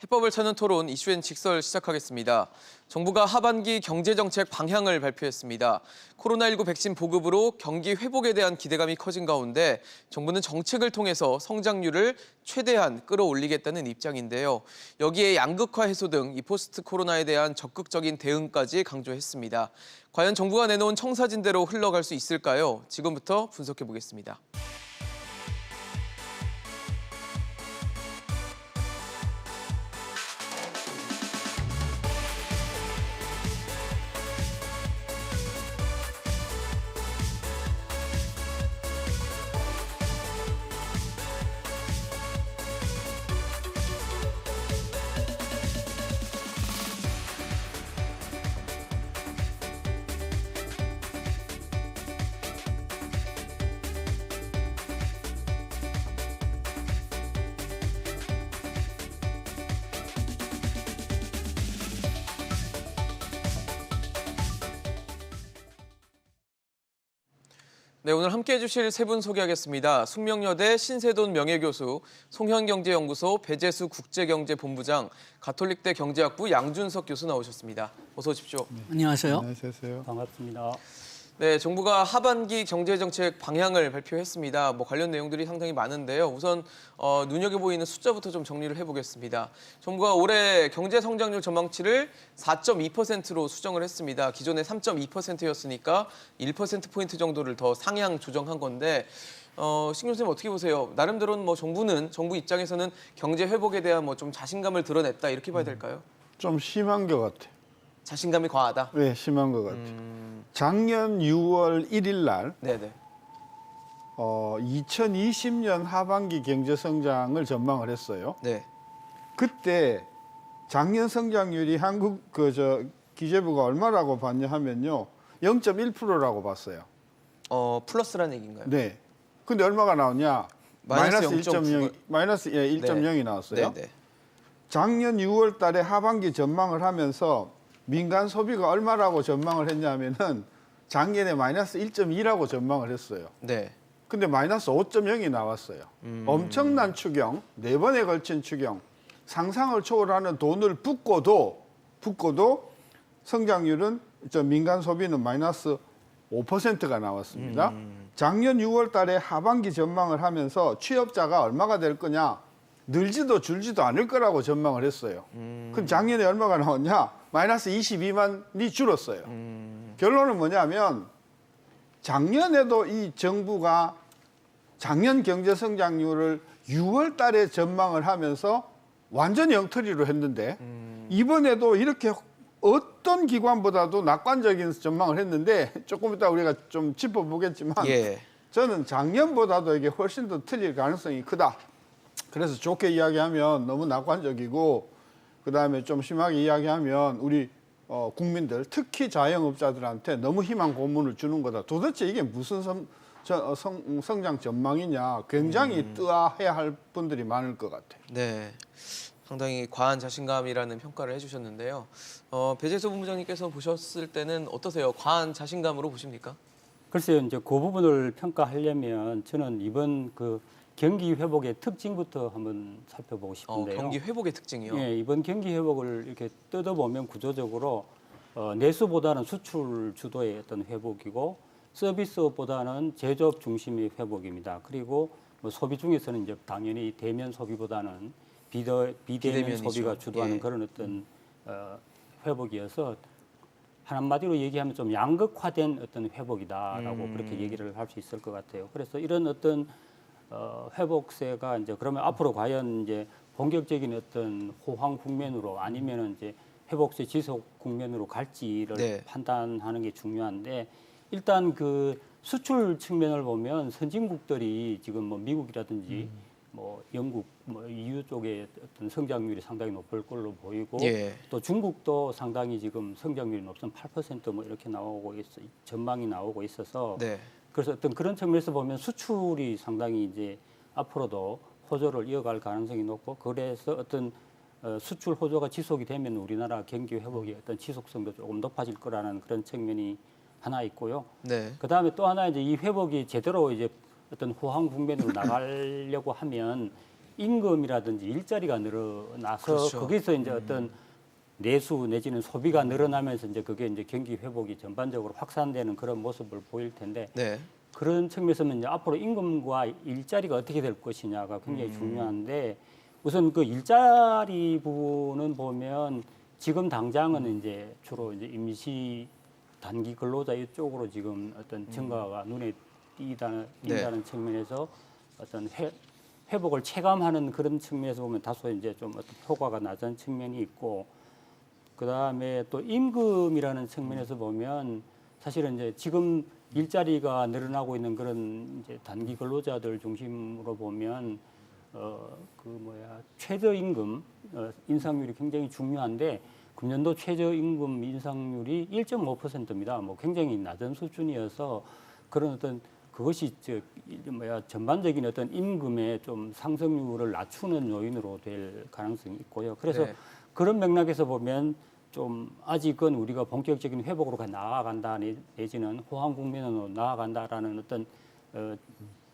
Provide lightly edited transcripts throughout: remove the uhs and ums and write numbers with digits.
해법을 찾는 토론 이슈엔 직설 시작하겠습니다. 정부가 하반기 경제정책 방향을 발표했습니다. 코로나19 백신 보급으로 경기 회복에 대한 기대감이 커진 가운데 정부는 정책을 통해서 성장률을 최대한 끌어올리겠다는 입장인데요. 여기에 양극화 해소 등 이 포스트 코로나에 대한 적극적인 대응까지 강조했습니다. 과연 정부가 내놓은 청사진대로 흘러갈 수 있을까요? 지금부터 분석해 보겠습니다. 네, 오늘 함께해 주실 세 분 소개하겠습니다. 숙명여대 신세돈 명예교수, 송현경제연구소 배재수 국제경제본부장, 가톨릭대 경제학부 양준석 교수 나오셨습니다. 어서 오십시오. 안녕하세요. 안녕하세요. 반갑습니다. 네, 정부가 하반기 경제정책 방향을 발표했습니다. 관련 내용들이 상당히 많은데요. 우선 눈여겨 보이는 숫자부터 좀 정리를 해보겠습니다. 정부가 올해 경제 성장률 전망치를 4.2%로 수정을 했습니다. 기존에 3.2%였으니까 1%포인트 정도를 더 상향 조정한 건데 신 교수님 어떻게 보세요? 나름대로는 정부 입장에서는 경제 회복에 대한 좀 자신감을 드러냈다 이렇게 봐야 될까요? 좀 심한 것 같아. 자신감이 과하다? 네, 심한 것 같아. 작년 6월 1일 날 네네. 2020년 하반기 경제 성장을 전망을 했어요. 네. 그때 작년 성장률이 한국 기재부가 얼마라고 봤냐 하면요. 0.1%라고 봤어요. 플러스라는 얘기인가요? 네. 근데 얼마가 나오냐? 마이너스 마이너스 1.0, 마이너스 1.0이 나왔어요. 네네. 작년 6월 달에 하반기 전망을 하면서 민간 소비가 얼마라고 전망을 했냐면은 작년에 마이너스 1.2라고 전망을 했어요. 네. 근데 마이너스 5.0이 나왔어요. 엄청난 추경, 4번에 걸친 추경, 상상을 초월하는 돈을 붓고도 성장률은 민간 소비는 마이너스 5%가 나왔습니다. 작년 6월 달에 하반기 전망을 하면서 취업자가 얼마가 될 거냐? 늘지도 줄지도 않을 거라고 전망을 했어요. 그럼 작년에 얼마가 나왔냐? 마이너스 22만이 줄었어요. 결론은 뭐냐면 작년에도 이 정부가 작년 경제 성장률을 6월 달에 전망을 하면서 완전히 엉터리로 했는데 이번에도 이렇게 어떤 기관보다도 낙관적인 전망을 했는데 조금 이따 우리가 좀 짚어보겠지만 예. 저는 작년보다도 이게 훨씬 더 틀릴 가능성이 크다. 그래서 좋게 이야기하면 너무 낙관적이고 그다음에 좀 심하게 이야기하면 우리 국민들 특히 자영업자들한테 너무 희망 고문을 주는 거다. 도대체 이게 무슨 성장 전망이냐. 굉장히 뜨아해야 할 분들이 많을 것 같아요. 네. 상당히 과한 자신감이라는 평가를 해주셨는데요. 배재수 본부장님께서 보셨을 때는 어떠세요? 과한 자신감으로 보십니까? 글쎄요, 이제 그 부분을 평가하려면 저는 이번 경기 회복의 특징부터 한번 살펴보고 싶은데요. 경기 회복의 특징이요? 예, 이번 경기 회복을 이렇게 뜯어보면 구조적으로 내수보다는 수출 주도의 어떤 회복이고 서비스보다는 제조업 중심의 회복입니다. 그리고 소비 중에서는 이제 당연히 대면 소비보다는 비대면 소비가 주도하는 예. 그런 어떤 회복이어서 한마디로 얘기하면 좀 양극화된 어떤 회복이다라고 그렇게 얘기를 할 수 있을 것 같아요. 그래서 이런 어떤 회복세가 이제 그러면 앞으로 과연 이제 본격적인 어떤 호황 국면으로 아니면은 이제 회복세 지속 국면으로 갈지를 네. 판단하는 게 중요한데 일단 수출 측면을 보면 선진국들이 지금 미국이라든지 영국, EU 쪽의 어떤 성장률이 상당히 높을 걸로 보이고 예. 또 중국도 상당히 지금 성장률이 높은 8% 이렇게 전망이 나오고 있어서 네. 그래서 어떤 그런 측면에서 보면 수출이 상당히 이제 앞으로도 호조를 이어갈 가능성이 높고 그래서 어떤 수출 호조가 지속이 되면 우리나라 경기 회복의 어떤 지속성도 조금 높아질 거라는 그런 측면이 하나 있고요. 네. 그 다음에 또 하나 이제 이 회복이 제대로 이제 어떤 호황 국면으로 나가려고 하면 임금이라든지 일자리가 늘어나서 그렇죠. 거기서 이제 어떤 내수 내지는 소비가 늘어나면서 이제 그게 이제 경기 회복이 전반적으로 확산되는 그런 모습을 보일 텐데 네. 그런 측면에서는 이제 앞으로 임금과 일자리가 어떻게 될 것이냐가 굉장히 중요한데 우선 그 일자리 부분은 보면 지금 당장은 이제 주로 이제 임시 단기 근로자 이쪽으로 지금 어떤 증가가 눈에 띈다는 측면에서 어떤 회복을 체감하는 그런 측면에서 보면 다소 이제 좀 어떤 효과가 낮은 측면이 있고 그다음에 또 임금이라는 측면에서 보면 사실은 이제 지금 일자리가 늘어나고 있는 그런 이제 단기 근로자들 중심으로 보면 최저임금 인상률이 굉장히 중요한데 금년도 최저임금 인상률이 1.5%입니다. 뭐 굉장히 낮은 수준이어서 그런 어떤 그것이 전반적인 어떤 임금의 좀 상승률을 낮추는 요인으로 될 가능성이 있고요. 그래서 네. 그런 맥락에서 보면 좀 아직은 우리가 본격적인 회복으로 나아간다 내지는 호황 국면으로 나아간다라는 어떤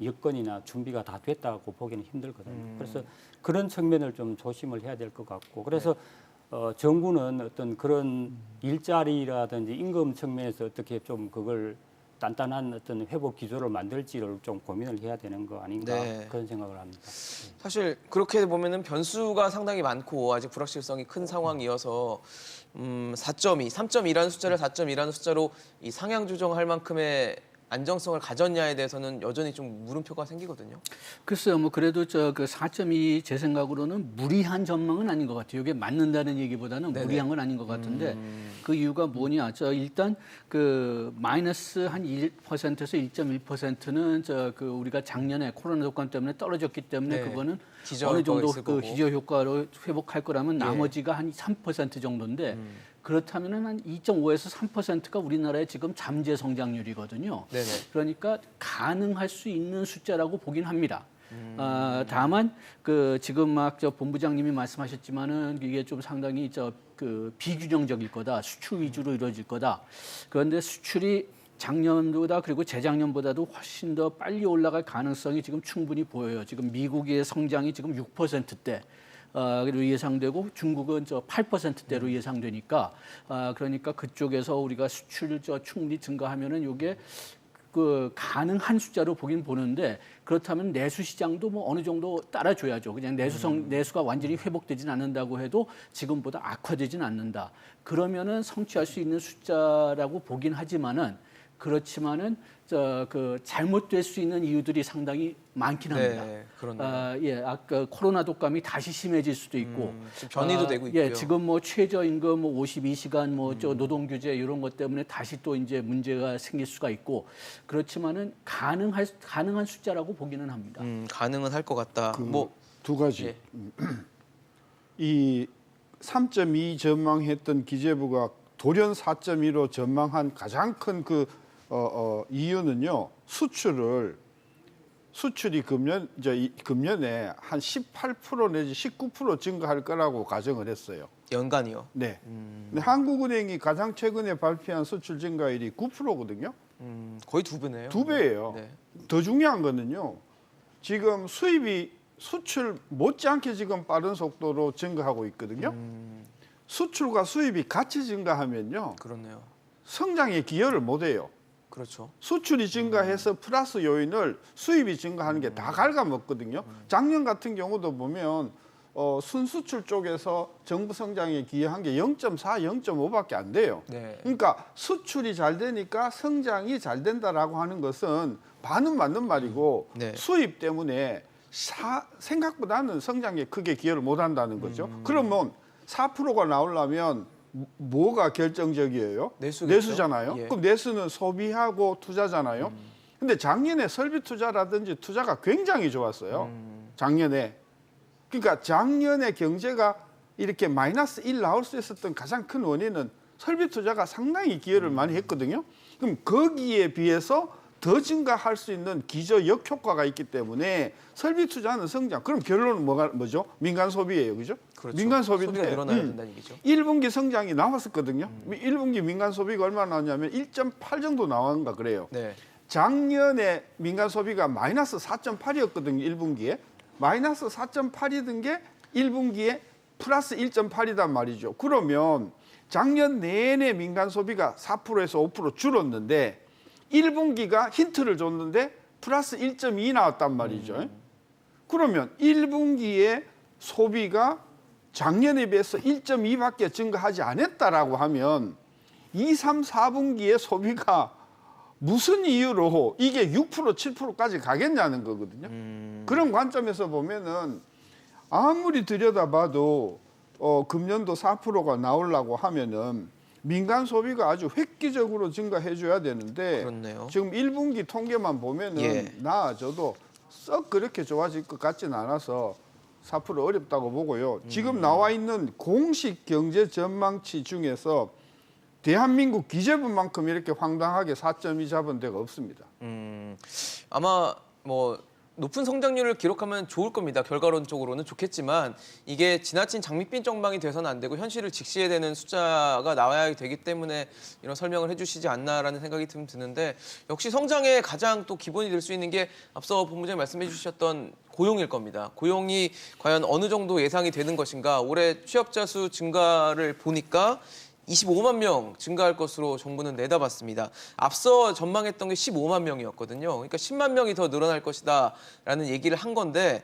여건이나 준비가 다 됐다고 보기는 힘들거든요. 그래서 그런 측면을 좀 조심을 해야 될 것 같고 그래서 정부는 어떤 그런 일자리라든지 임금 측면에서 어떻게 좀 그걸 단단한 어떤 회복 기조를 만들지를 좀 고민을 해야 되는 거 아닌가 네. 그런 생각을 합니다. 사실 그렇게 보면은 변수가 상당히 많고 아직 불확실성이 큰 상황이어서 4.2, 3.2라는 숫자를 4.2라는 숫자로 이 상향 조정할 만큼의 안정성을 가졌냐에 대해서는 여전히 좀 물음표가 생기거든요. 글쎄요, 뭐 그래도 그 4.2 제 생각으로는 무리한 전망은 아닌 것 같아요. 이게 맞는다는 얘기보다는 네네. 무리한 건 아닌 것 같은데 그 이유가 뭐냐? 일단 그 마이너스 한 1%에서 1.1%는 그 우리가 작년에 코로나 독감 때문에 떨어졌기 때문에 네. 그거는 기저 어느 정도 효과가 있을 그 거고. 기저 효과로 회복할 거라면 예. 나머지가 한 3% 정도인데 그렇다면은 한 2.5에서 3%가 우리나라의 지금 잠재 성장률이거든요. 네네. 그러니까 가능할 수 있는 숫자라고 보긴 합니다. 다만 그 지금 막 본부장님이 말씀하셨지만은 이게 좀 상당히 그 비균형적일 거다, 수출 위주로 이루어질 거다. 그런데 수출이 작년보다 그리고 재작년보다도 훨씬 더 빨리 올라갈 가능성이 지금 충분히 보여요. 지금 미국의 성장이 지금 6%대. 로 예상되고 중국은 8%대로 예상되니까 그러니까 그쪽에서 우리가 수출 충분히 증가하면은 이게 그 가능한 숫자로 보긴 보는데 그렇다면 내수 시장도 뭐 어느 정도 따라줘야죠. 그냥 내수가 완전히 회복되진 않는다고 해도 지금보다 악화되진 않는다. 그러면은 성취할 수 있는 숫자라고 보긴 하지만은 그렇지만은 그 잘못될 수 있는 이유들이 상당히 많긴 합니다. 네, 그렇네요. 아까 코로나 독감이 다시 심해질 수도 있고 지금 변이도 되고 있고요. 예, 지금 뭐 최저임금 뭐 52시간 노동 규제 이런 것 때문에 다시 또 이제 문제가 생길 수가 있고 그렇지만은 가능한 숫자라고 보기는 합니다. 가능은 할 것 같다. 뭐 두 가지. 예. 이 3.2 전망했던 기재부가 돌연 4.2로 전망한 가장 큰 그 이유는요. 수출이 금년에 한 18% 내지 19% 증가할 거라고 가정을 했어요. 연간이요. 네. 근데 한국은행이 가장 최근에 발표한 수출 증가율이 9%거든요. 거의 2배네요. 2배예요. 네. 더 중요한 거는요. 지금 수입이 수출 못지않게 지금 빠른 속도로 증가하고 있거든요. 수출과 수입이 같이 증가하면요. 그렇네요. 성장에 기여를 못 해요. 그렇죠. 수출이 증가해서 플러스 요인을 수입이 증가하는 게 다 갉아먹거든요. 작년 같은 경우도 보면 순수출 쪽에서 정부 성장에 기여한 게 0.4, 0.5밖에 안 돼요. 네. 그러니까 수출이 잘 되니까 성장이 잘 된다라고 하는 것은 반은 맞는 말이고 네. 수입 때문에 생각보다는 성장에 크게 기여를 못 한다는 거죠. 그러면 4%가 나오려면 뭐가 결정적이에요? 내수겠죠? 내수잖아요. 예. 그럼 내수는 소비하고 투자잖아요. 근데 작년에 설비 투자라든지 투자가 굉장히 좋았어요. 작년에. 그러니까 작년에 경제가 이렇게 마이너스 1 나올 수 있었던 가장 큰 원인은 설비 투자가 상당히 기여를 많이 했거든요. 그럼 거기에 비해서 더 증가할 수 있는 기저 역효과가 있기 때문에 설비 투자는 성장. 그럼 결론은 뭐죠? 민간 소비예요, 그죠? 그렇죠. 민간 소비인데 소비가 늘어나야 된다는 얘기죠. 1분기 성장이 나왔었거든요. 1분기 민간 소비가 얼마나 나왔냐면 1.8 정도 나왔는가 그래요. 네. 작년에 민간 소비가 마이너스 4.8이었거든요, 1분기에. 마이너스 4.8이던 게 1분기에 플러스 1.8이단 말이죠. 그러면 작년 내내 민간 소비가 4%에서 5% 줄었는데 1분기가 힌트를 줬는데 플러스 1.2 나왔단 말이죠. 그러면 1분기에 소비가 작년에 비해서 1.2밖에 증가하지 않았다라고 하면 2, 3, 4분기에 소비가 무슨 이유로 이게 6%, 7%까지 가겠냐는 거거든요. 그런 관점에서 보면은 아무리 들여다봐도 금년도 4%가 나오려고 하면은 민간 소비가 아주 획기적으로 증가해줘야 되는데 그렇네요. 지금 1분기 통계만 보면은 예. 나아져도 썩 그렇게 좋아질 것 같지는 않아서 4% 어렵다고 보고요. 지금 나와 있는 공식 경제 전망치 중에서 대한민국 기재부만큼 이렇게 황당하게 4.2 잡은 데가 없습니다. 아마 뭐 높은 성장률을 기록하면 좋을 겁니다. 결과론적으로는 좋겠지만 이게 지나친 장밋빛 전망이 돼서는 안 되고 현실을 직시해야 되는 숫자가 나와야 되기 때문에 이런 설명을 해주시지 않나라는 생각이 좀 드는데 역시 성장의 가장 또 기본이 될 수 있는 게 앞서 본부장님 말씀해 주셨던 고용일 겁니다. 고용이 과연 어느 정도 예상이 되는 것인가. 올해 취업자 수 증가를 보니까 25만 명 증가할 것으로 정부는 내다봤습니다. 앞서 전망했던 게 15만 명이었거든요. 그러니까 10만 명이 더 늘어날 것이다라는 얘기를 한 건데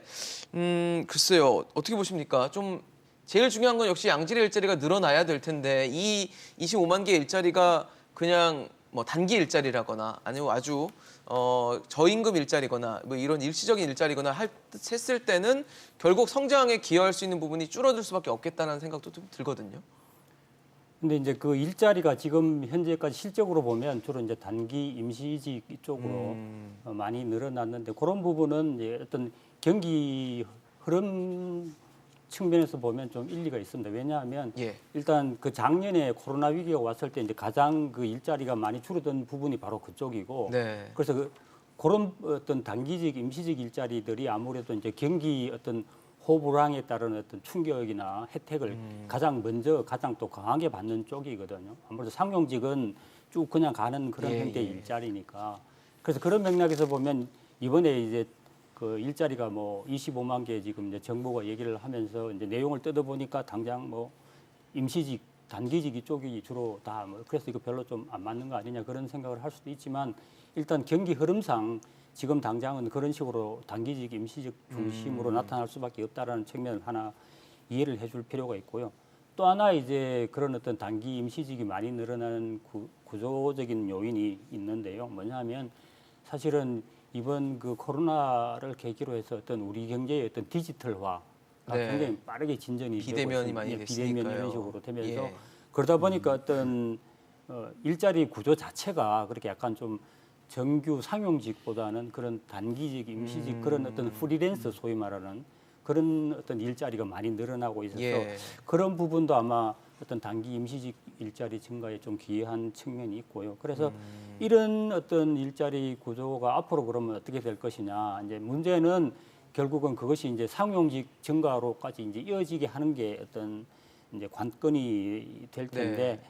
글쎄요. 어떻게 보십니까? 좀 제일 중요한 건 역시 양질의 일자리가 늘어나야 될 텐데 이 25만 개의 일자리가 그냥 뭐 단기 일자리라거나 아니면 아주 저임금 일자리거나 뭐 이런 일시적인 일자리거나 했을 때는 결국 성장에 기여할 수 있는 부분이 줄어들 수밖에 없겠다는 생각도 좀 들거든요. 근데 이제 그 일자리가 지금 현재까지 실적으로 보면 주로 이제 단기 임시직 쪽으로 많이 늘어났는데 그런 부분은 이제 어떤 경기 흐름 측면에서 보면 좀 일리가 있습니다. 왜냐하면 예. 일단 그 작년에 코로나 위기가 왔을 때 이제 가장 그 일자리가 많이 줄어든 부분이 바로 그쪽이고 네. 그래서 그런 어떤 단기직 임시직 일자리들이 아무래도 이제 경기 어떤 호불항에 따른 어떤 충격이나 혜택을 가장 먼저 가장 또 강하게 받는 쪽이거든요. 아무래도 상용직은 쭉 그냥 가는 그런 예, 형태의 예. 일자리니까. 그래서 그런 맥락에서 보면 이번에 이제 그 일자리가 뭐 25만 개 지금 이제 정부가 얘기를 하면서 이제 내용을 뜯어보니까 당장 뭐 임시직, 단기직 이쪽이 주로 다 뭐 그래서 이거 별로 좀 안 맞는 거 아니냐 그런 생각을 할 수도 있지만 일단 경기 흐름상 지금 당장은 그런 식으로 단기직, 임시직 중심으로 나타날 수밖에 없다라는 측면을 하나 이해를 해줄 필요가 있고요. 또 하나 이제 그런 어떤 단기 임시직이 많이 늘어나는 구조적인 요인이 있는데요. 뭐냐면 사실은 이번 그 코로나를 계기로 해서 어떤 우리 경제의 어떤 디지털화가 네. 굉장히 빠르게 진전이 비대면이 되고 많이 있습니다. 비대면 됐으니까요. 이런 식으로 되면서 예. 그러다 보니까 어떤 일자리 구조 자체가 그렇게 약간 좀 정규 상용직보다는 그런 단기직, 임시직 그런 어떤 프리랜서 소위 말하는 그런 어떤 일자리가 많이 늘어나고 있어서 예. 그런 부분도 아마 어떤 단기 임시직 일자리 증가에 좀 기여한 측면이 있고요. 그래서 이런 어떤 일자리 구조가 앞으로 그러면 어떻게 될 것이냐. 이제 문제는 결국은 그것이 이제 상용직 증가로까지 이제 이어지게 하는 게 어떤 이제 관건이 될 텐데 네.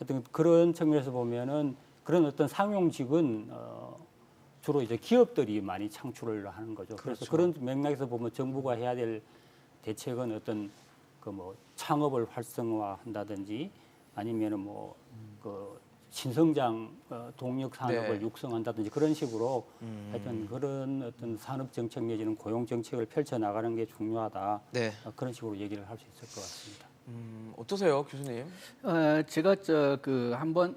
어떤 그런 측면에서 보면은 그런 어떤 상용직은 주로 이제 기업들이 많이 창출을 하는 거죠. 그래서 그런 맥락에서 보면 정부가 해야 될 대책은 어떤 그 뭐 창업을 활성화한다든지 아니면은 뭐 그 신성장 동력 산업을 네. 육성한다든지 그런 식으로 하여튼 그런 어떤 산업 정책 내지는 고용 정책을 펼쳐 나가는 게 중요하다. 네. 그런 식으로 얘기를 할 수 있을 것 같습니다. 어떠세요, 교수님? 제가 한번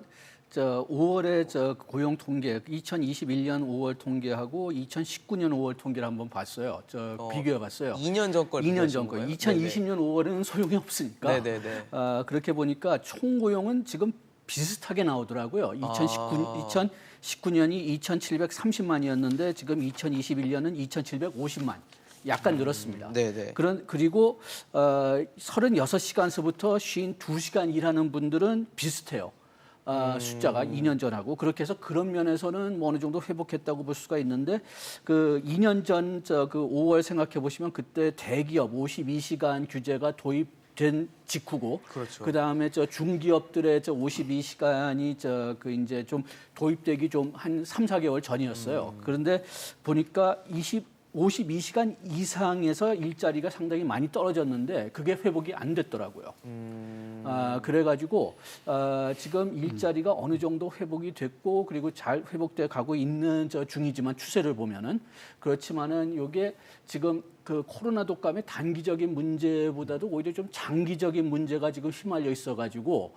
5월에 고용 통계 2021년 5월 통계하고 2019년 5월 통계를 한번 봤어요. 비교해 봤어요. 2년 전 걸 2년 전 거. 비교하신 거예요? 2020년 5월에는 소용이 없으니까. 네네네. 그렇게 보니까 총 고용은 지금 비슷하게 나오더라고요. 2019년이 2,730만이었는데 지금 2021년은 2,750만. 약간 늘었습니다. 네네. 그리고 36시간서부터 52시간 일하는 분들은 비슷해요. 숫자가 2년 전하고 그렇게 해서 그런 면에서는 뭐 어느 정도 회복했다고 볼 수가 있는데 그 2년 전 그 5월 생각해 보시면 그때 대기업 52시간 규제가 도입된 직후고 그렇죠. 그다음에 중기업들의 52시간이 그 이제 좀 도입되기 좀 한 3, 4개월 전이었어요. 그런데 보니까 52시간 이상에서 일자리가 상당히 많이 떨어졌는데 그게 회복이 안 됐더라고요. 그래가지고 지금 일자리가 어느 정도 회복이 됐고 그리고 잘 회복돼 가고 있는 중이지만 추세를 보면은 그렇지만은 이게 지금 그 코로나 독감의 단기적인 문제보다도 오히려 좀 장기적인 문제가 지금 휘말려 있어가지고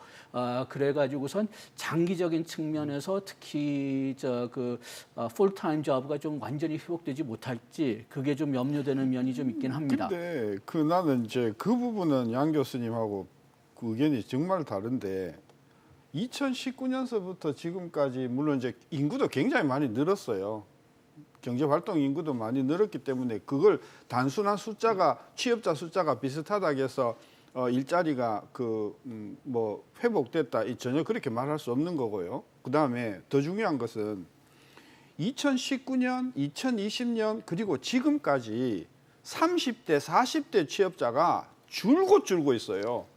그래가지고선 장기적인 측면에서 특히 풀타임 잡가 좀 완전히 회복되지 못할지 그게 좀 염려되는 면이 좀 있긴 합니다. 근데 나는 이제 그 부분은 양 교수님하고 그 의견이 정말 다른데 2019년서부터 지금까지 물론 이제 인구도 굉장히 많이 늘었어요. 경제 활동 인구도 많이 늘었기 때문에 그걸 단순한 숫자가 취업자 숫자가 비슷하다고 해서 일자리가 뭐 회복됐다 전혀 그렇게 말할 수 없는 거고요. 그다음에 더 중요한 것은 2019년, 2020년 그리고 지금까지 30대, 40대 취업자가 줄고 있어요.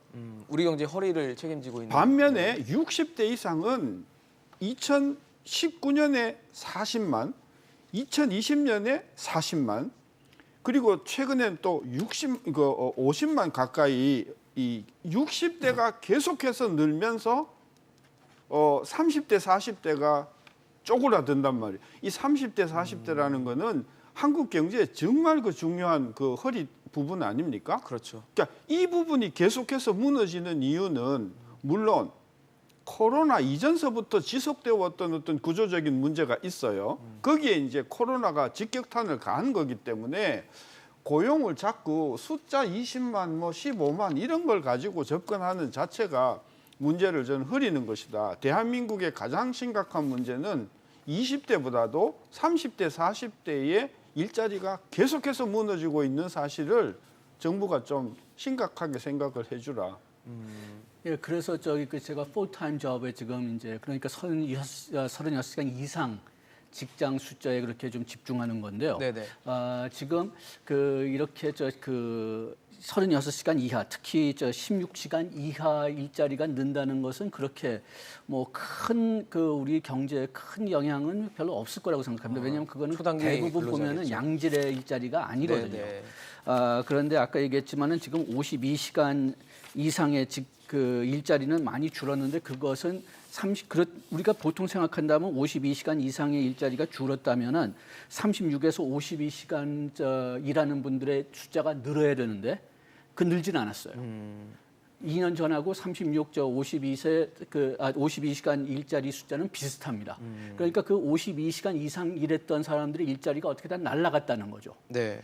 우리 경제 허리를 책임지고 있는. 반면에 60대 이상은 2019년에 40만, 2020년에 40만, 그리고 최근엔 또 50만 가까이 이 60대가 계속해서 늘면서 30대, 40대가 쪼그라든단 말이에요. 이 30대, 40대라는 거는 한국 경제에 정말 그 중요한 그 허리 부분 아닙니까? 그렇죠. 그러니까 이 부분이 계속해서 무너지는 이유는 물론 코로나 이전서부터 지속되어 왔던 어떤 구조적인 문제가 있어요. 거기에 이제 코로나가 직격탄을 가한 거기 때문에 고용을 자꾸 숫자 20만, 뭐 15만 이런 걸 가지고 접근하는 자체가 문제를 저는 흐리는 것이다. 대한민국의 가장 심각한 문제는 20대보다도 30대, 40대의 일자리가 계속해서 무너지고 있는 사실을 정부가 좀 심각하게 생각을 해주라. 예, 그래서 제가 풀타임 잡에 지금 이제 그러니까 36시간 이상 직장 숫자에 그렇게 좀 집중하는 건데요. 네네. 지금 이렇게 36시간 이하, 특히 16시간 이하 일자리가 는다는 것은 그렇게 뭐 큰 우리 경제에 큰 영향은 별로 없을 거라고 생각합니다. 왜냐하면 그거는 초단기 대부분 보면은 근로자겠죠. 양질의 일자리가 아니거든요. 네네. 그런데 아까 얘기했지만은 지금 52시간 이상의 일자리는 많이 줄었는데 그것은 우리가 보통 생각한다면 52시간 이상의 일자리가 줄었다면은 36에서 52시간 일하는 분들의 숫자가 늘어야 되는데 늘지는 않았어요. 2년 전하고 52시간 일자리 숫자는 비슷합니다. 그러니까 그 52시간 이상 일했던 사람들의 일자리가 어떻게 다 날아갔다는 거죠. 네.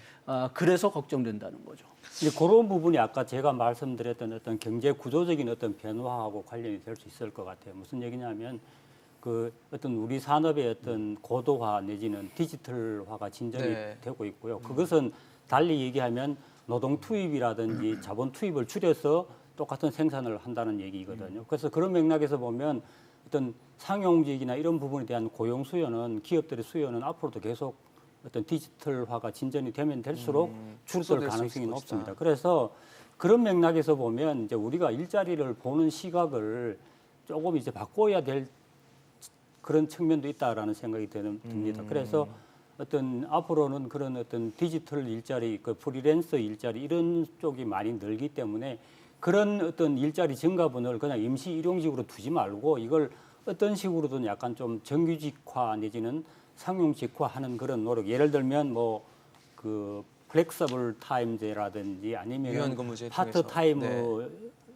그래서 걱정된다는 거죠. 이제 그런 부분이 아까 제가 말씀드렸던 어떤 경제 구조적인 어떤 변화하고 관련이 될 수 있을 것 같아요. 무슨 얘기냐면 그 어떤 우리 산업의 어떤 고도화 내지는 디지털화가 진전이 네. 되고 있고요. 그것은 달리 얘기하면 노동 투입이라든지 자본 투입을 줄여서 똑같은 생산을 한다는 얘기거든요. 그래서 그런 맥락에서 보면 어떤 상용직이나 이런 부분에 대한 고용 수요는 기업들의 수요는 앞으로도 계속 어떤 디지털화가 진전이 되면 될수록 줄어들 축소될 수 가능성이 있을 높습니다. 것이다. 그래서 그런 맥락에서 보면 이제 우리가 일자리를 보는 시각을 조금 이제 바꿔야 될 그런 측면도 있다라는 생각이 듭니다. 그래서 어떤 앞으로는 그런 어떤 디지털 일자리, 그 프리랜서 일자리 이런 쪽이 많이 늘기 때문에 그런 어떤 일자리 증가분을 그냥 임시 일용직으로 두지 말고 이걸 어떤 식으로든 약간 좀 정규직화 내지는 상용직화하는 그런 노력. 예를 들면 뭐 그 플렉서블 타임제라든지 아니면 유연근무제 파트 타임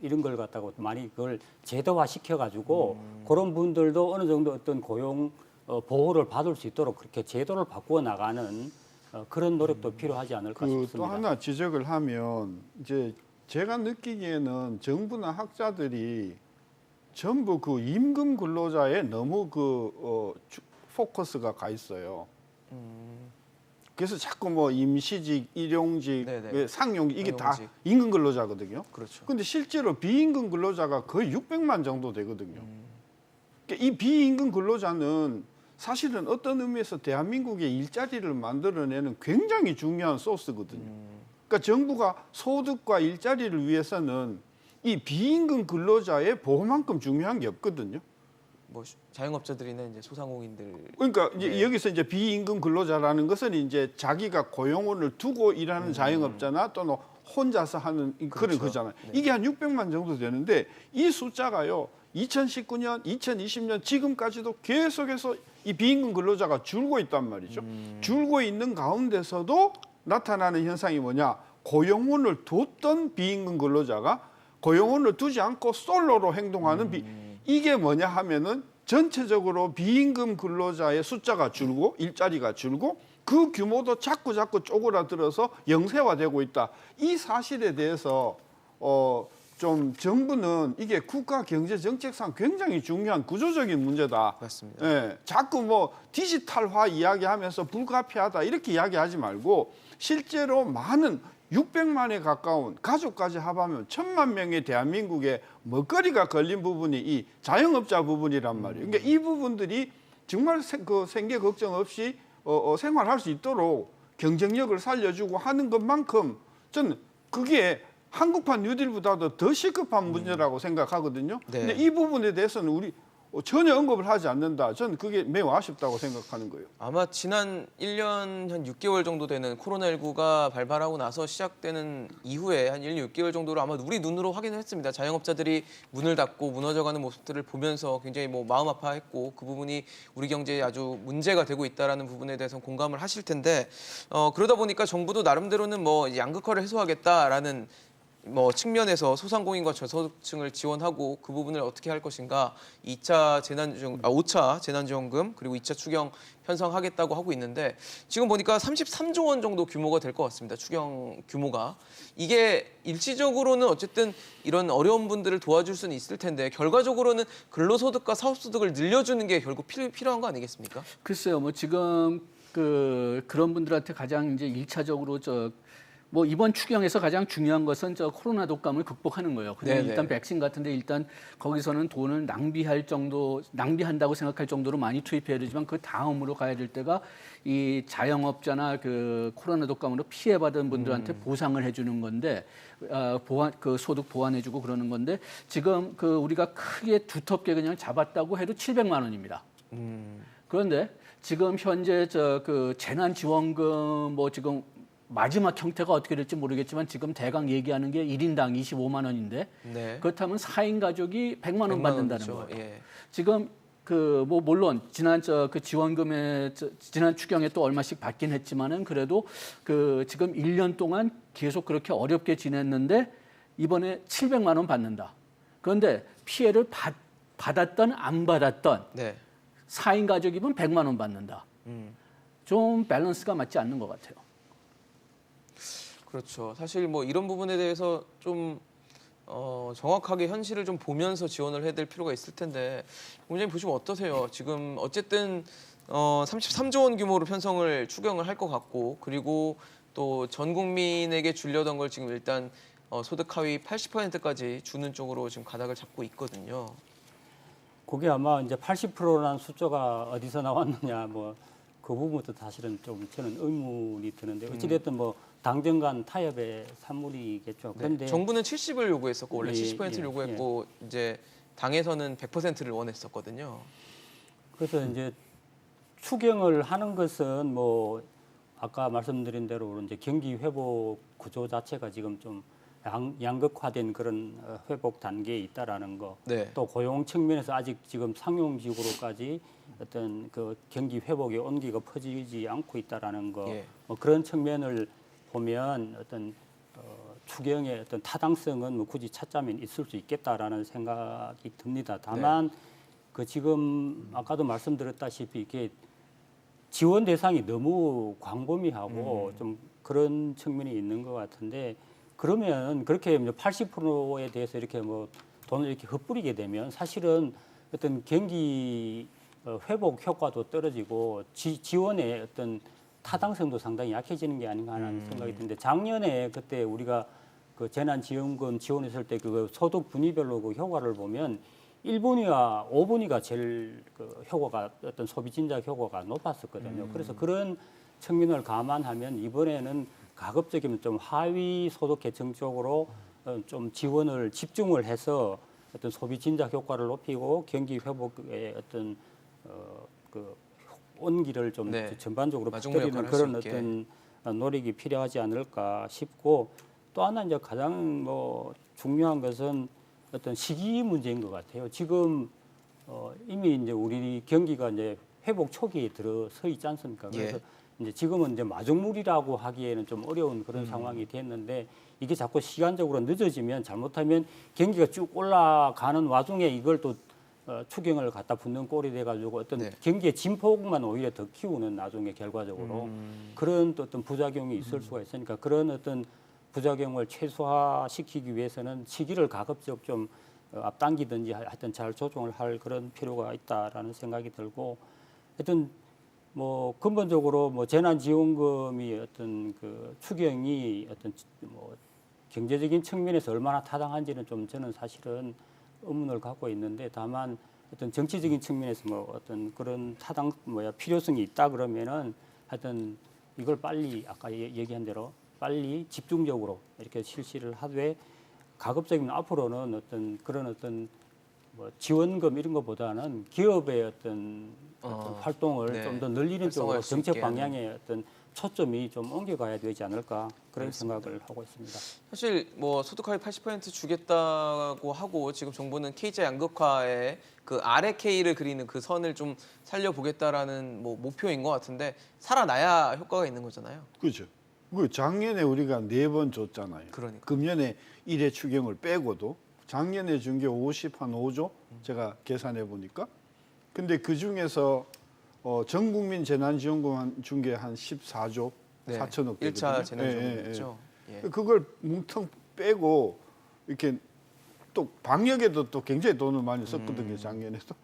이런 걸 갖다가 많이 그걸 제도화 시켜가지고 그런 분들도 어느 정도 어떤 고용 보호를 받을 수 있도록 그렇게 제도를 바꾸어 나가는 그런 노력도 필요하지 않을까 싶습니다. 또 하나 지적을 하면 이제 제가 느끼기에는 정부나 학자들이 전부 그 임금 근로자에 너무 포커스가 가 있어요. 그래서 자꾸 뭐 임시직, 일용직, 네네. 상용직 이게 다 상용직. 임금 근로자거든요. 그렇죠. 근데 실제로 비임금 근로자가 거의 600만 정도 되거든요. 그러니까 이 비임금 근로자는 사실은 어떤 의미에서 대한민국의 일자리를 만들어내는 굉장히 중요한 소스거든요. 그러니까 정부가 소득과 일자리를 위해서는 이 비임금 근로자의 보호만큼 중요한 게 없거든요. 뭐 자영업자들이나 이제 소상공인들. 그러니까 이제 네. 여기서 이제 비임금 근로자라는 것은 이제 자기가 고용원을 두고 일하는 자영업자나 또는 혼자서 하는 그런 그렇죠. 거잖아요. 네. 이게 한 600만 정도 되는데 이 숫자가요. 2019년, 2020년 지금까지도 계속해서 이 비임금 근로자가 줄고 있단 말이죠. 줄고 있는 가운데서도 나타나는 현상이 뭐냐? 고용원을 뒀던 비임금 근로자가 고용원을 두지 않고 솔로로 행동하는 이게 뭐냐 하면은 전체적으로 비임금 근로자의 숫자가 줄고 일자리가 줄고 그 규모도 자꾸 쪼그라들어서 영세화되고 있다. 이 사실에 대해서 좀 정부는 이게 국가 경제 정책상 굉장히 중요한 구조적인 문제다. 맞습니다. 예, 자꾸 뭐 디지털화 이야기하면서 불가피하다 이렇게 이야기하지 말고 실제로 많은 600만에 가까운 가족까지 합하면 1,000만 명의 대한민국의 먹거리가 걸린 부분이 이 자영업자 부분이란 말이에요. 그러니까 이 부분들이 정말 그 생계 걱정 없이 생활할 수 있도록 경쟁력을 살려주고 하는 것만큼 저는 그게 한국판 뉴딜보다도 더 시급한 문제라고 생각하거든요. 네. 근데 이 부분에 대해서는 우리 전혀 언급을 하지 않는다. 저는 그게 매우 아쉽다고 생각하는 거예요. 아마 지난 1년 한 6개월 정도 되는 코로나19가 발발하고 나서 시작되는 이후에 한 1, 6개월 정도로 아마 우리 눈으로 확인을 했습니다. 자영업자들이 문을 닫고 무너져가는 모습들을 보면서 굉장히 뭐 마음 아파했고 그 부분이 우리 경제에 아주 문제가 되고 있다라는 부분에 대해서 공감을 하실 텐데 그러다 보니까 정부도 나름대로는 뭐 양극화를 해소하겠다라는 뭐 측면에서 소상공인과 저소득층을 지원하고 그 부분을 어떻게 할 것인가 5차 재난지원금 그리고 2차 추경 편성하겠다고 하고 있는데 지금 보니까 33조 원 정도 규모가 될 것 같습니다. 추경 규모가. 이게 일시적으로는 어쨌든 이런 어려운 분들을 도와줄 수는 있을 텐데 결과적으로는 근로소득과 사업소득을 늘려주는 게 결국 필요한 거 아니겠습니까? 글쎄요, 뭐 지금 그런 분들한테 가장 이제 일차적으로 뭐 이번 추경에서 가장 중요한 것은 코로나 독감을 극복하는 거예요. 근데 네네. 일단 백신 같은데 일단 거기서는 돈을 낭비한다고 생각할 정도로 많이 투입해야 되지만 그 다음으로 가야 될 때가 이 자영업자나 그 코로나 독감으로 피해받은 분들한테 보상을 해주는 건데 그 소득 보완해주고 그러는 건데 지금 그 우리가 크게 두텁게 그냥 잡았다고 해도 700만 원입니다. 그런데 지금 현재 그 재난지원금 뭐 지금 마지막 형태가 어떻게 될지 모르겠지만 지금 대강 얘기하는 게 1인당 25만 원인데 네. 그렇다면 4인 가족이 100만 원 100만 받는다는 원이죠. 거예요. 예. 지금 그 뭐 물론 지난 그 지원금에 지난 추경에 또 얼마씩 받긴 했지만은 그래도 그 지금 1년 동안 계속 그렇게 어렵게 지냈는데 이번에 700만 원 받는다. 그런데 피해를 받았던 안 받았던 네. 4인 가족이면 100만 원 받는다. 좀 밸런스가 맞지 않는 것 같아요. 그렇죠. 사실 뭐 이런 부분에 대해서 좀 정확하게 현실을 좀 보면서 지원을 해야 될 필요가 있을 텐데 원장님 보시면 어떠세요? 지금 어쨌든 33조 원 규모로 편성을 추경을 할 것 같고 그리고 또 전 국민에게 주려던 걸 지금 일단 소득 하위 80%까지 주는 쪽으로 지금 가닥을 잡고 있거든요. 그게 아마 이제 80%라는 숫자가 어디서 나왔느냐 뭐 그 부분도 사실은 좀 저는 의문이 드는데 어찌됐든 뭐 당정 간 타협의 산물이겠죠. 그런데 네. 정부는 70을 요구했었고 원래 예, 70%를 예, 요구했고 이제 당에서는 100%를 원했었거든요. 그래서 이제 추경을 하는 것은 뭐 아까 말씀드린 대로 이제 경기 회복 구조 자체가 지금 좀 양극화된 그런 회복 단계에 있다라는 거. 네. 또 고용 측면에서 아직 지금 상용직으로까지 어떤 그 경기 회복의 온기가 퍼지지 않고 있다라는 거. 예. 뭐 그런 측면을 보면 어떤 추경의 어떤 타당성은 뭐 굳이 찾자면 있을 수 있겠다라는 생각이 듭니다. 다만 그 지금 아까도 말씀드렸다시피 이게 지원 대상이 너무 광범위하고 좀 그런 측면이 있는 것 같은데 그러면 그렇게 80%에 대해서 이렇게 뭐 돈을 이렇게 흩뿌리게 되면 사실은 어떤 경기 회복 효과도 떨어지고 지원의 어떤 타당성도 상당히 약해지는 게 아닌가 하는 생각이 드는데 작년에 그때 우리가 그 재난지원금 지원했을 때 그 소득 분위별로 그 효과를 보면 1분위와 5분위가 제일 그 효과가 어떤 소비 진작 효과가 높았었거든요. 그래서 그런 측면을 감안하면 이번에는 가급적이면 좀 하위 소득 계층 쪽으로 좀 지원을 집중을 해서 어떤 소비 진작 효과를 높이고 경기 회복의 어떤 그 온기를 좀 네. 전반적으로 마중물 부드리는 역할을 그런 할수 있게. 어떤 노력이 필요하지 않을까 싶고 또 하나 이제 가장 중요한 것은 어떤 시기 문제인 것 같아요. 지금 이미 이제 우리 경기가 이제 회복 초기에 들어서 있지 않습니까? 그래서 이제 지금은 이제 마중물이라고 하기에는 좀 어려운 그런 상황이 됐는데 이게 자꾸 시간적으로 늦어지면 잘못하면 경기가 쭉 올라가는 와중에 이걸 또 추경을 갖다 붙는 꼴이 돼가지고 어떤 네. 경기의 진폭만 오히려 더 키우는 나중에 결과적으로 그런 또 어떤 부작용이 있을 수가 있으니까 그런 어떤 부작용을 최소화시키기 위해서는 시기를 가급적 좀 앞당기든지 하여튼 잘 조정을 할 그런 필요가 있다라는 생각이 들고 하여튼 뭐 근본적으로 뭐 재난지원금이 어떤 그 추경이 어떤 뭐 경제적인 측면에서 얼마나 타당한지는 좀 저는 사실은 의문을 갖고 있는데 다만 어떤 정치적인 측면에서 뭐 어떤 그런 필요성이 있다 그러면은 하여튼 이걸 빨리 아까 얘기한 대로 빨리 집중적으로 이렇게 실시를 하되 가급적이면 앞으로는 어떤 그런 어떤 뭐 지원금 이런 것보다는 기업의 어떤 활동을 네. 좀 더 늘리는 쪽으로 활성화할 수 정책 있게 하는. 방향의 어떤 초점이 좀 옮겨가야 되지 않을까 그런 생각을 하고 있습니다. 사실 뭐 소득 하위 80% 주겠다고 하고 지금 정부는 K자 양극화의 그 아래 K를 그리는 그 선을 좀 살려보겠다라는 뭐 목표인 것 같은데 살아나야 효과가 있는 거잖아요. 그렇죠. 그 작년에 우리가 4번 줬잖아요. 그러니까. 금년에 1회 추경을 빼고도 작년에 준 게 50한 5조 제가 계산해 보니까. 근데 그 중에서 전 국민 재난지원금 준 게 한 14조 4천억 되거든요. 1차 재난지원금이었죠. 예. 그걸 뭉텅 빼고 이렇게 또 방역에도 또 굉장히 돈을 많이 썼거든요. 작년에도.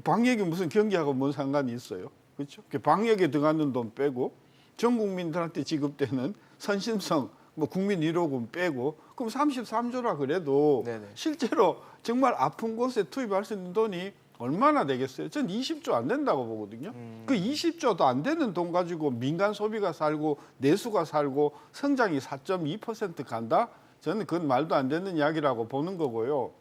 방역이 무슨 경기하고 뭔 상관이 있어요? 그렇죠? 방역에 들어가는 돈 빼고 전 국민들한테 지급되는 선심성 뭐 국민 1호금 빼고 그럼 33조라 그래도 네네. 실제로 정말 아픈 곳에 투입할 수 있는 돈이 얼마나 되겠어요? 전 20조 안 된다고 보거든요. 그 20조도 안 되는 돈 가지고 민간 소비가 살고 내수가 살고 성장이 4.2% 간다? 저는 그건 말도 안 되는 이야기라고 보는 거고요.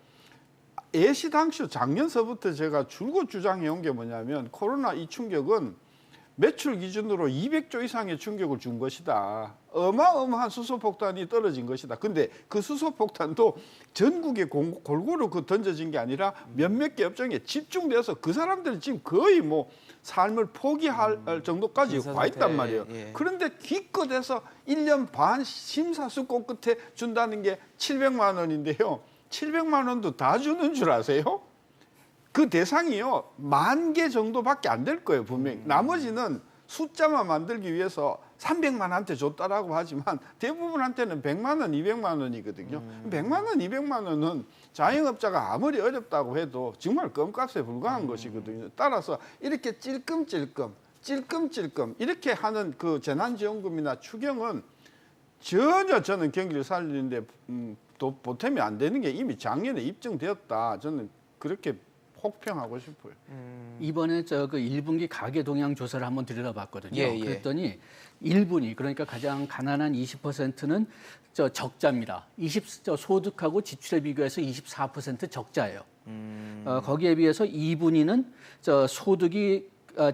애시당초 작년서부터 제가 줄곧 주장해온 게 뭐냐면 코로나 이 충격은 매출 기준으로 200조 이상의 충격을 준 것이다. 어마어마한 수소폭탄이 떨어진 것이다. 근데 그 수소폭탄도 전국에 골고루 그 던져진 게 아니라 몇몇 개 업종에 집중돼서 그 사람들은 지금 거의 뭐 삶을 포기할 정도까지 와 있단 말이에요. 예. 그런데 기껏해서 1년 반 심사숙고 끝에 준다는 게 700만 원인데요. 700만 원도 다 주는 줄 아세요? 그 대상이요 10,000개 정도밖에 안 될 거예요 분명히. 나머지는 숫자만 만들기 위해서 300만한테 줬다라고 하지만 대부분한테는 100만 원, 200만 원이거든요. 100만 원, 200만 원은 자영업자가 아무리 어렵다고 해도 정말 껌값에 불과한 것이거든요. 따라서 이렇게 찔끔찔끔 이렇게 하는 그 재난지원금이나 추경은 전혀 저는 경기를 살리는데 보탬이 안 되는 게 이미 작년에 입증되었다. 저는 그렇게 혹평하고 싶어요. 이번에 그 1분기 가계 동향 조사를 한번 들여다봤거든요. 예, 예. 그랬더니 1분위 그러니까 가장 가난한 20%는 적자입니다. 소득하고 지출에 비교해서 24% 적자예요. 거기에 비해서 2분위는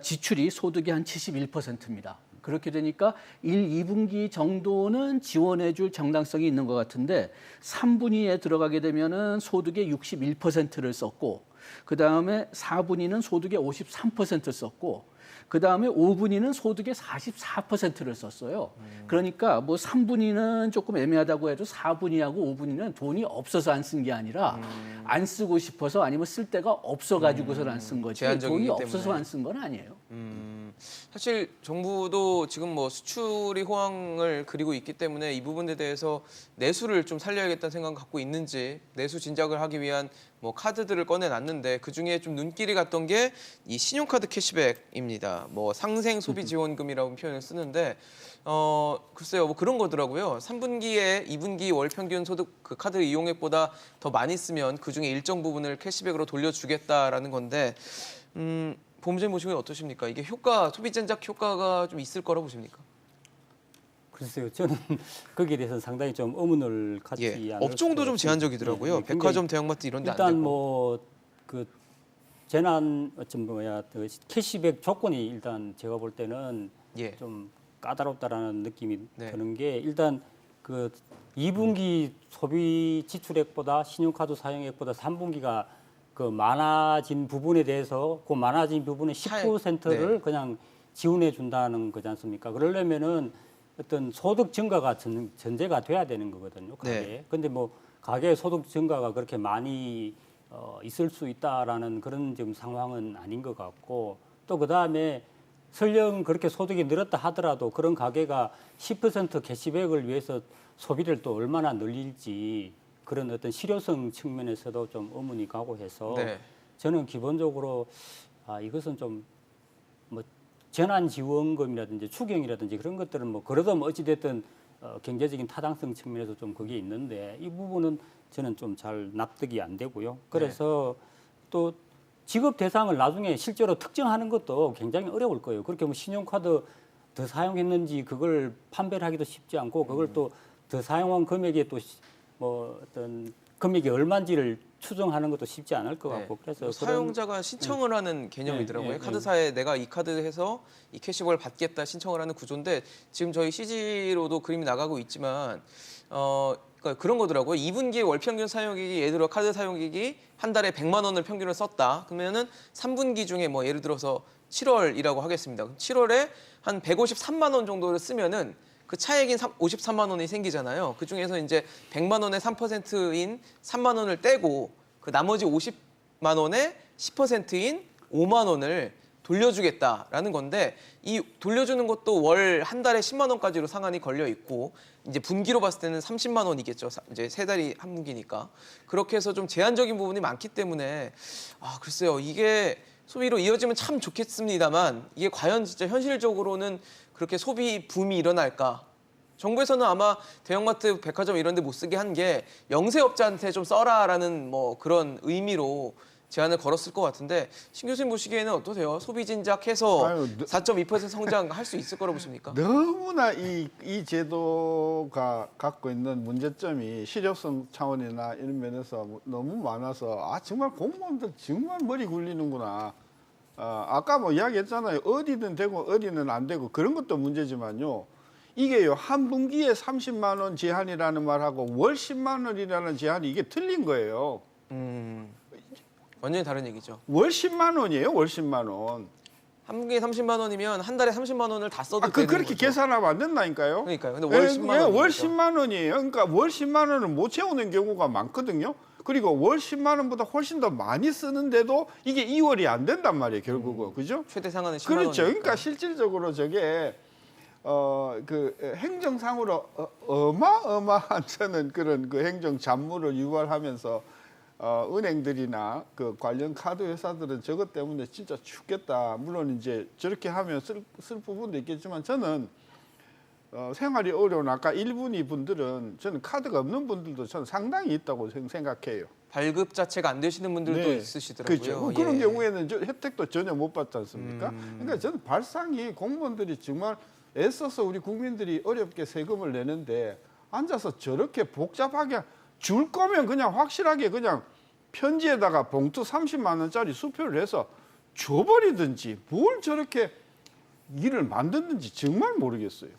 지출이 소득이 한 71%입니다. 그렇게 되니까 2분기 정도는 지원해줄 정당성이 있는 것 같은데 3분위에 들어가게 되면은 소득의 61%를 썼고 그 다음에 4분위는 소득의 53% 썼고 그 다음에 5분위는 소득의 44%를 썼어요. 그러니까 뭐 3분위는 조금 애매하다고 해도 4분위하고 5분위는 돈이 없어서 안 쓴 게 아니라 안 쓰고 싶어서 아니면 쓸 데가 없어가지고서 안 쓴 거지 제한적이기 돈이 없어서 때문에. 안 쓴 건 아니에요. 사실 정부도 지금 뭐 수출이 호황을 그리고 있기 때문에 이 부분에 대해서 내수를 좀 살려야겠다는 생각 갖고 있는지 내수 진작을 하기 위한 뭐 카드들을 꺼내놨는데 그 중에 좀 눈길이 갔던 게 이 신용카드 캐시백입니다. 뭐 상생 소비 지원금이라고 표현을 쓰는데 글쎄요 뭐 그런 거더라고요. 3분기에 2분기 월 평균 소득 그 카드 이용액보다 더 많이 쓰면 그 중에 일정 부분을 캐시백으로 돌려주겠다라는 건데. 본부장님 보시면 어떠십니까? 이게 소비 진작 효과가 좀 있을 거라고 보십니까? 글쎄요, 저는 거기에 대해서는 상당히 좀 의문을 갖지 예. 않을 업종도 수가 좀 없습니다. 제한적이더라고요. 예, 예. 백화점, 대형마트 이런 데안 일단 되고. 뭐 그 재난 그 캐시백 조건이 일단 제가 볼 때는 예. 좀 까다롭다라는 느낌이 네. 드는 게 일단 그 2분기 소비 지출액보다 신용카드 사용액보다 3분기가 그 많아진 부분에 대해서 그 많아진 부분의 차액, 10%를 네. 그냥 지원해 준다는 거지 않습니까? 그러려면은 어떤 소득 증가가 전제가 돼야 되는 거거든요. 가게에. 네. 근데 뭐 가계 소득 증가가 그렇게 많이 있을 수 있다라는 그런 좀 상황은 아닌 것 같고 또 그다음에 설령 그렇게 소득이 늘었다 하더라도 그런 가게가 10% 캐시백을 위해서 소비를 또 얼마나 늘릴지 그런 어떤 실효성 측면에서도 좀 의문이 가고 해서 네. 저는 기본적으로 이것은 좀 뭐 재난지원금이라든지 추경이라든지 그런 것들은 뭐 그래도 뭐 어찌됐든 경제적인 타당성 측면에서 좀 그게 있는데 이 부분은 저는 좀 잘 납득이 안 되고요. 그래서 또 지급 대상을 나중에 실제로 특정하는 것도 굉장히 어려울 거예요. 그렇게 뭐 신용카드 더 사용했는지 그걸 판별을 하기도 쉽지 않고 그걸 또 더 사용한 금액에 또 뭐 어떤 금액이 얼마인지를 추정하는 것도 쉽지 않을 것 같고 그래서 사용자가 신청을 하는 개념이더라고요. 네, 네, 카드사에 내가 이 카드 해서 이 캐시백을 받겠다 신청을 하는 구조인데 지금 저희 CG로도 그림이 나가고 있지만 그러니까 그런 거더라고요. 2분기에 월 평균 사용액이 예를 들어 카드 사용액이 한 달에 100만 원을 평균을 썼다. 그러면은 3분기 중에 뭐 예를 들어서 7월이라고 하겠습니다. 그럼 7월에 한 153만 원 정도를 쓰면은 그 차액인 53만 원이 생기잖아요. 그 중에서 이제 100만 원의 3%인 3만 원을 떼고 그 나머지 50만 원의 10%인 5만 원을 돌려주겠다라는 건데 이 돌려주는 것도 월 한 달에 10만 원까지로 상한이 걸려 있고 이제 분기로 봤을 때는 30만 원이겠죠. 이제 세 달이 한 분기니까. 그렇게 해서 좀 제한적인 부분이 많기 때문에 글쎄요. 이게 소비로 이어지면 참 좋겠습니다만 이게 과연 진짜 현실적으로는 그렇게 소비 붐이 일어날까? 정부에서는 아마 대형마트, 백화점 이런 데 못 쓰게 한 게 영세업자한테 좀 써라라는 뭐 그런 의미로 제안을 걸었을 것 같은데 신 교수님 보시기에는 어떠세요? 소비 진작해서 아유, 4.2% 성장할 수 있을 거라고 보십니까? 너무나 이 제도가 갖고 있는 문제점이 실효성 차원이나 이런 면에서 너무 많아서 정말 공무원들 정말 머리 굴리는구나. 아까 뭐 이야기했잖아요. 어디든 되고 어디는 안 되고 그런 것도 문제지만요. 이게요 한 분기에 30만 원 제한이라는 말하고 월 10만 원이라는 제한이 이게 틀린 거예요. 완전히 다른 얘기죠. 월 10만 원이에요. 월 10만 원. 한 분기에 30만 원이면 한 달에 30만 원을 다 써도 되는 그렇게 거죠. 계산하면 안 된다니까요. 그러니까요. 근데 월 10만 원. 월 10만 원이에요. 그러니까 월 10만 원을 못 채우는 경우가 많거든요. 그리고 월 10만 원보다 훨씬 더 많이 쓰는데도 이게 2월이 안 된단 말이에요. 결국은. 그죠? 최대 상한은 10만 그렇죠. 원이니까. 그러니까 실질적으로 저게 그 행정상으로 어마어마한 저는 그런 그 행정 잡무를 유발하면서 은행들이나 그 관련 카드 회사들은 저것 때문에 진짜 죽겠다. 물론 이제 저렇게 하면 쓸 부분도 있겠지만 저는 생활이 어려운 아까 1분, 2분들은 저는 카드가 없는 분들도 저는 상당히 있다고 생각해요. 발급 자체가 안 되시는 분들도 네. 있으시더라고요. 그렇죠. 그런 예. 경우에는 혜택도 전혀 못 받지 않습니까? 그러니까 저는 발상이 공무원들이 정말 애써서 우리 국민들이 어렵게 세금을 내는데 앉아서 저렇게 복잡하게 줄 거면 그냥 확실하게 그냥 편지에다가 봉투 30만 원짜리 수표를 해서 줘버리든지 뭘 저렇게 일을 만드는지 정말 모르겠어요.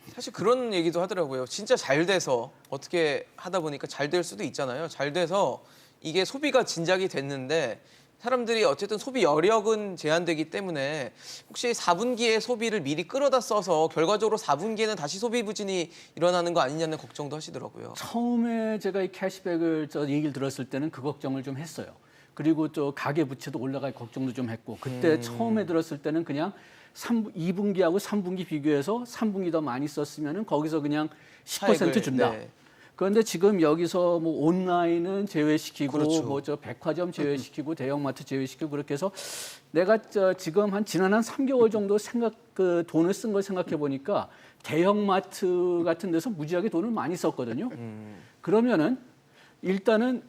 사실 그런 얘기도 하더라고요. 진짜 잘 돼서 어떻게 하다 보니까 잘 될 수도 있잖아요. 잘 돼서 이게 소비가 진작이 됐는데 사람들이 어쨌든 소비 여력은 제한되기 때문에 혹시 4분기에 소비를 미리 끌어다 써서 결과적으로 4분기에는 다시 소비 부진이 일어나는 거 아니냐는 걱정도 하시더라고요. 처음에 제가 이 캐시백을 얘기를 들었을 때는 그 걱정을 좀 했어요. 그리고 가계 부채도 올라갈 걱정도 좀 했고 그때 처음에 들었을 때는 그냥 2분기하고 3분기 비교해서 3분기 더 많이 썼으면은 거기서 그냥 10% 차액을, 준다. 네. 그런데 지금 여기서 뭐 온라인은 제외시키고 그렇죠. 뭐 백화점 제외시키고 대형마트 제외시키고 그렇게 해서 내가 지금 지난 한 3개월 정도 돈을 쓴 걸 생각해 보니까 대형마트 같은 데서 무지하게 돈을 많이 썼거든요. 그러면은 일단은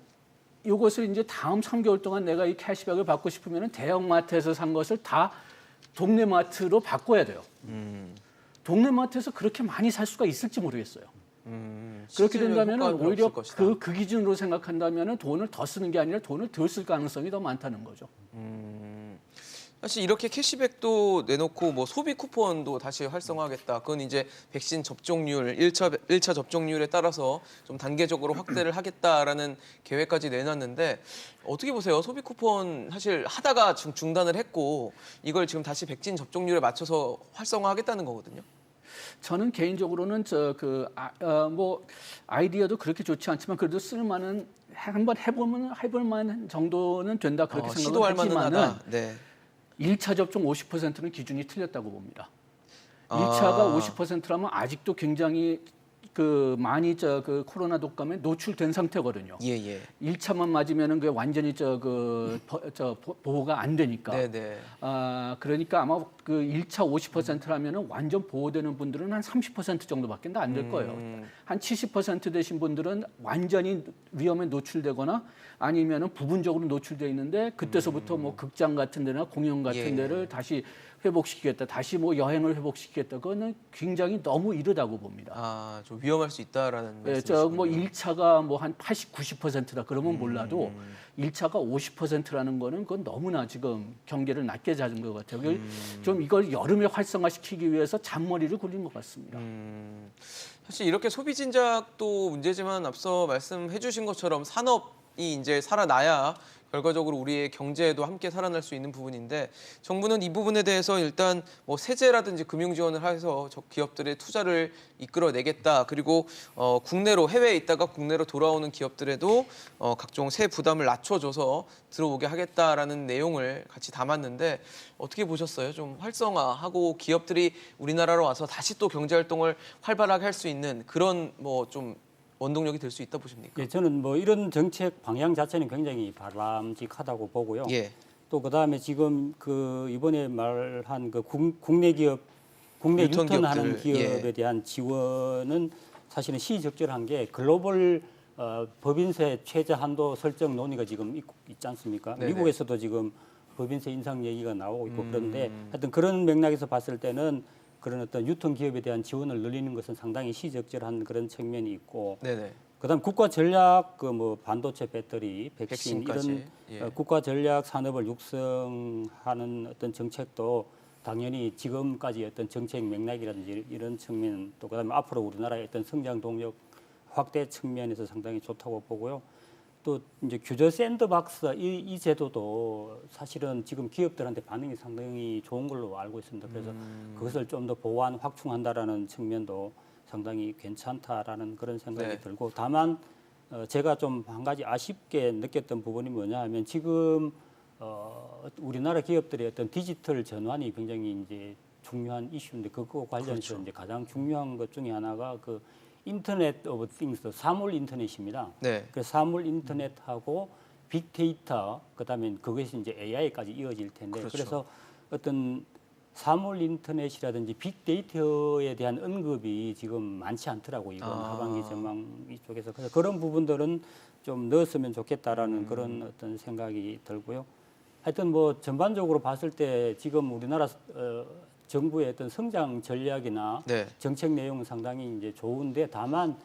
이것을 이제 다음 3개월 동안 내가 이 캐시백을 받고 싶으면은 대형마트에서 산 것을 다 동네 마트로 바꿔야 돼요. 동네 마트에서 그렇게 많이 살 수가 있을지 모르겠어요. 그렇게 실질적인 된다면 효과는 오히려 없을 것이다. 그 기준으로 생각한다면 돈을 더 쓰는 게 아니라 돈을 덜 쓸 가능성이 더 많다는 거죠. 사실 이렇게 캐시백도 내놓고 뭐 소비 쿠폰도 다시 활성화하겠다. 그건 이제 백신 접종률, 1차 접종률에 따라서 좀 단계적으로 확대를 하겠다라는 계획까지 내놨는데 어떻게 보세요? 소비 쿠폰 사실 하다가 중단을 했고 이걸 지금 다시 백신 접종률에 맞춰서 활성화하겠다는 거거든요. 저는 개인적으로는 뭐 아이디어도 그렇게 좋지 않지만 그래도 쓸만한 한번 해볼 만한 정도는 된다 그렇게 시도할 생각을 하지만은 만하다. 네. 1차 접종 50%는 기준이 틀렸다고 봅니다. 아. 1차가 50%라면 아직도 굉장히 많이 그 코로나 독감에 노출된 상태거든요. 예. 1차만 맞으면은 그 완전히 보호가 안 되니까. 네네. 그러니까 아마 그 1차 50%라면은 완전 보호되는 분들은 한 30% 정도밖에 안 될 거예요. 한 70% 되신 분들은 완전히 위험에 노출되거나 아니면은 부분적으로 노출돼 있는데 그때서부터 뭐 극장 같은 데나 공연 같은 예. 데를 다시 회복시키겠다. 다시 뭐 여행을 회복시키겠다. 그거는 굉장히 너무 이르다고 봅니다. 좀 위험할 수 있다라는 네, 말씀이시군요. 뭐 1차가 뭐 한 80, 90%다 그러면 몰라도 1차가 50%라는 거는 그건 너무나 지금 경계를 낮게 잡은 것 같아요. 좀 이걸 여름에 활성화시키기 위해서 잔머리를 굴린 것 같습니다. 사실 이렇게 소비 진작도 문제지만 앞서 말씀해 주신 것처럼 산업이 이제 살아나야 결과적으로 우리의 경제에도 함께 살아날 수 있는 부분인데 정부는 이 부분에 대해서 일단 뭐 세제라든지 금융 지원을 해서 기업들의 투자를 이끌어내겠다. 그리고 국내로 해외에 있다가 국내로 돌아오는 기업들에도 각종 세 부담을 낮춰줘서 들어오게 하겠다라는 내용을 같이 담았는데 어떻게 보셨어요? 좀 활성화하고 기업들이 우리나라로 와서 다시 또 경제 활동을 활발하게 할 수 있는 그런 뭐 좀 원동력이 될 수 있다 보십니까? 예, 저는 뭐 이런 정책 방향 자체는 굉장히 바람직하다고 보고요. 예. 또 그다음에 지금 그 이번에 말한 그 국내 기업, 국내 유통 유통하는 기업들, 기업에 예. 대한 지원은 사실은 시적절한 게 글로벌 법인세 최저 한도 설정 논의가 지금 있지 않습니까? 네네. 미국에서도 지금 법인세 인상 얘기가 나오고 있고 그런데 하여튼 그런 맥락에서 봤을 때는 그런 어떤 유통 기업에 대한 지원을 늘리는 것은 상당히 시적절한 그런 측면이 있고 네네. 그다음 국가 전략 그 뭐 반도체 배터리 백신 백신까지. 이런 예. 국가 전략 산업을 육성하는 어떤 정책도 당연히 지금까지 어떤 정책 맥락이라든지 이런 측면 또 그다음에 앞으로 우리나라의 어떤 성장 동력 확대 측면에서 상당히 좋다고 보고요. 또 이제 규제 샌드박스 이 제도도 사실은 지금 기업들한테 반응이 상당히 좋은 걸로 알고 있습니다. 그래서 그것을 좀 더 보완 확충한다라는 측면도 상당히 괜찮다라는 그런 생각이 네. 들고 다만 제가 좀 한 가지 아쉽게 느꼈던 부분이 뭐냐 하면 지금 우리나라 기업들의 어떤 디지털 전환이 굉장히 이제 중요한 이슈인데 그거 관련해서 그렇죠. 이제 가장 중요한 것 중에 하나가 그 인터넷 오브 띵스 사물 인터넷입니다. 네. 그래서 사물 인터넷하고 빅데이터 그다음에 그것이 이제 AI까지 이어질 텐데 그렇죠. 그래서 어떤 사물 인터넷이라든지 빅데이터에 대한 언급이 지금 많지 않더라고요. 이번 하반기 전망 이쪽에서 그래서 그런 부분들은 좀 넣었으면 좋겠다라는 그런 어떤 생각이 들고요. 하여튼 뭐 전반적으로 봤을 때 지금 우리나라 정부의 어떤 성장 전략이나 네. 정책 내용은 상당히 이제 좋은데 다만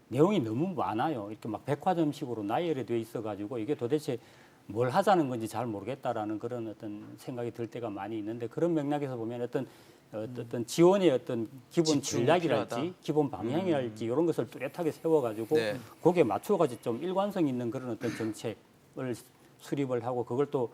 내용이 너무 많아요. 이렇게 막 백화점식으로 나열이 돼 있어가지고 이게 도대체 뭘 하자는 건지 잘 모르겠다라는 그런 어떤 생각이 들 때가 많이 있는데 그런 맥락에서 보면 어떤 지원의 어떤 기본 집중이 전략이랄지 필요하다. 기본 방향이랄지 이런 것을 뚜렷하게 세워가지고 네. 거기에 맞춰가지고 좀 일관성 있는 그런 어떤 정책을 수립을 하고 그걸 또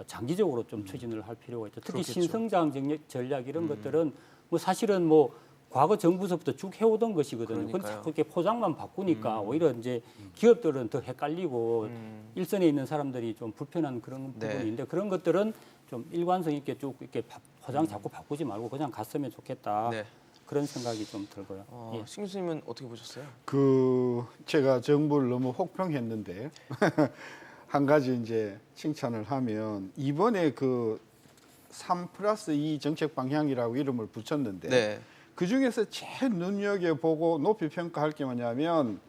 장기적으로 좀 추진을 할 필요가 있죠. 특히 그렇겠죠. 신성장 전략 이런 것들은 뭐 사실은 뭐 과거 정부서부터 쭉 해오던 것이거든요. 근데 그러니까요. 자꾸 이렇게 포장만 바꾸니까 오히려 이제 기업들은 더 헷갈리고 일선에 있는 사람들이 좀 불편한 그런 네. 부분인데 그런 것들은 좀 일관성 있게 쭉 이렇게 포장 자꾸 바꾸지 말고 그냥 갔으면 좋겠다. 네. 그런 생각이 좀 들고요. 예. 신 교수님은 어떻게 보셨어요? 제가 정부를 너무 혹평했는데 한 가지 이제 칭찬을 하면 이번에 그 3+2 정책 방향이라고 이름을 붙였는데 네. 그 중에서 제일 눈여겨보고 높이 평가할 게 뭐냐면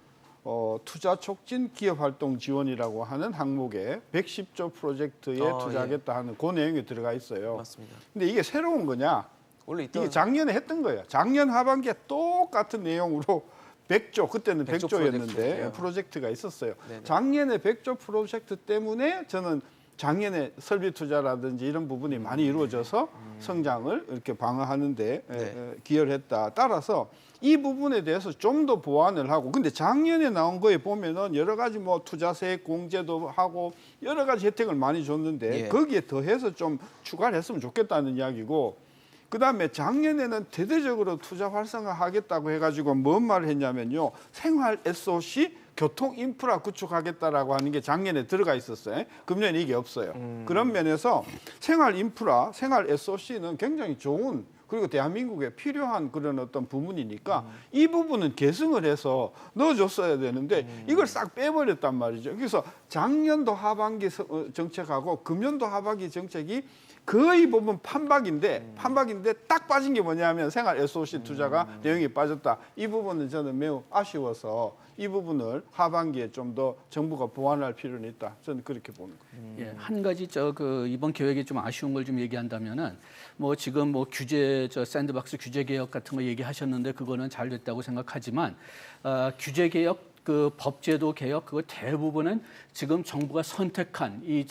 투자 촉진 기업 활동 지원이라고 하는 항목에 110조 프로젝트에 투자하겠다 하는 그 내용이 들어가 있어요. 맞습니다. 근데 이게 새로운 거냐? 원래 있던 이게 작년에 했던 거예요. 작년 하반기에 똑같은 내용으로 100조, 그때는 100조 100조였는데 프로젝트가 있었어요. 네네. 작년에 100조 프로젝트 때문에 저는 작년에 설비 투자라든지 이런 부분이 많이 이루어져서 성장을 이렇게 방어하는데 네. 기여를 했다. 따라서 이 부분에 대해서 좀 더 보완을 하고, 근데 작년에 나온 거에 보면은 여러 가지 뭐 투자세 공제도 하고 여러 가지 혜택을 많이 줬는데 예. 거기에 더해서 좀 추가를 했으면 좋겠다는 이야기고, 그다음에 작년에는 대대적으로 투자 활성화하겠다고 해가지고 뭔 말을 했냐면요, 생활 SOC 교통 인프라 구축하겠다라고 하는 게 작년에 들어가 있었어요. 금년에 이게 없어요. 그런 면에서 생활 인프라, 생활 SOC는 굉장히 좋은, 그리고 대한민국에 필요한 그런 어떤 부분이니까 이 부분은 계승을 해서 넣어줬어야 되는데 이걸 싹 빼버렸단 말이죠. 그래서 작년도 하반기 정책하고 금년도 하반기 정책이 거의 보면 판박인데 딱 빠진 게 뭐냐면 생활 SOC 투자가 내용이 빠졌다. 이 부분은 저는 매우 아쉬워서 이 부분을 하반기에 좀 더 정부가 보완할 필요는 있다. 저는 그렇게 보는 거예요. 예, 한 가지 이번 계획에 좀 아쉬운 걸 좀 얘기한다면은 뭐 지금 뭐 규제 샌드박스 규제 개혁 같은 거 얘기하셨는데 그거는 잘 됐다고 생각하지만 규제 개혁 그 법제도 개혁 그거 대부분은 지금 정부가 선택한 이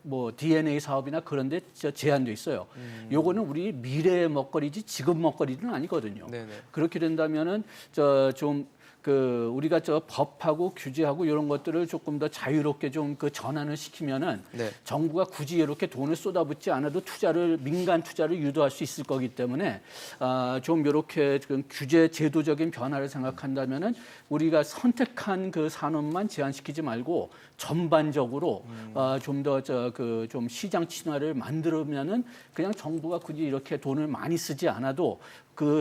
뭐 DNA 사업이나 그런 데 제한돼 있어요. 요거는 우리 미래의 먹거리지 지금 먹거리는 아니거든요. 네네. 그렇게 된다면은 우리가 법하고 규제하고 이런 것들을 조금 더 자유롭게 좀 전환을 시키면은 네. 정부가 굳이 이렇게 돈을 쏟아붓지 않아도 민간 투자를 유도할 수 있을 거기 때문에 좀 이렇게 규제 제도적인 변화를 생각한다면은 우리가 선택한 그 산업만 제한시키지 말고 전반적으로 좀 더 좀 시장 친화를 만들면은 그냥 정부가 굳이 이렇게 돈을 많이 쓰지 않아도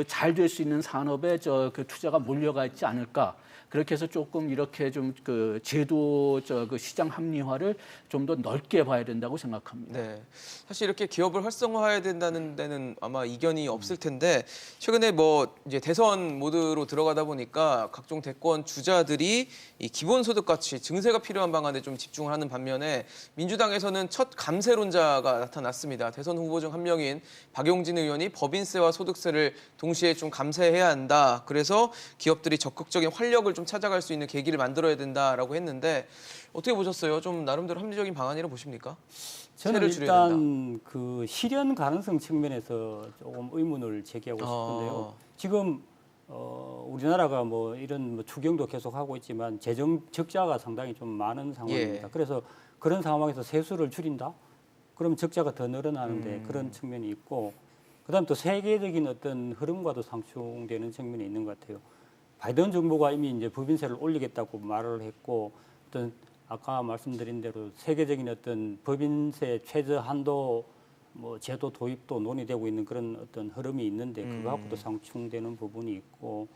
잘 될 수 있는 산업에 그 투자가 몰려가 있지 않을까. 그렇게 해서 조금 이렇게 좀 제도 시장 합리화를 좀 더 넓게 봐야 된다고 생각합니다. 네, 사실 이렇게 기업을 활성화해야 된다는 데는 아마 이견이 없을 텐데 최근에 뭐 이제 대선 모드로 들어가다 보니까 각종 대권 주자들이 이 기본소득 가치 증세가 필요한 방안에 좀 집중을 하는 반면에 민주당에서는 첫 감세론자가 나타났습니다. 대선 후보 중 한 명인 박용진 의원이 법인세와 소득세를 동시에 좀 감세해야 한다. 그래서 기업들이 적극적인 활력을 좀 찾아갈 수 있는 계기를 만들어야 된다라고 했는데 어떻게 보셨어요? 좀 나름대로 합리적인 방안이라고 보십니까? 저는 세를 줄여야 된다. 일단 그 실현 가능성 측면에서 조금 의문을 제기하고 싶은데요. 지금 우리나라가 뭐 이런 뭐 추경도 계속 하고 있지만 재정 적자가 상당히 좀 많은 상황입니다. 예. 그래서 그런 상황에서 세수를 줄인다? 그럼 적자가 더 늘어나는데 그런 측면이 있고, 그다음 또 세계적인 어떤 흐름과도 상충되는 측면이 있는 것 같아요. 바이든 정부가 이미 이제 법인세를 올리겠다고 말을 했고, 어떤 아까 말씀드린 대로 세계적인 어떤 법인세 최저 한도 뭐 제도 도입도 논의되고 있는 그런 어떤 흐름이 있는데 그거하고도 상충되는 부분이 있고,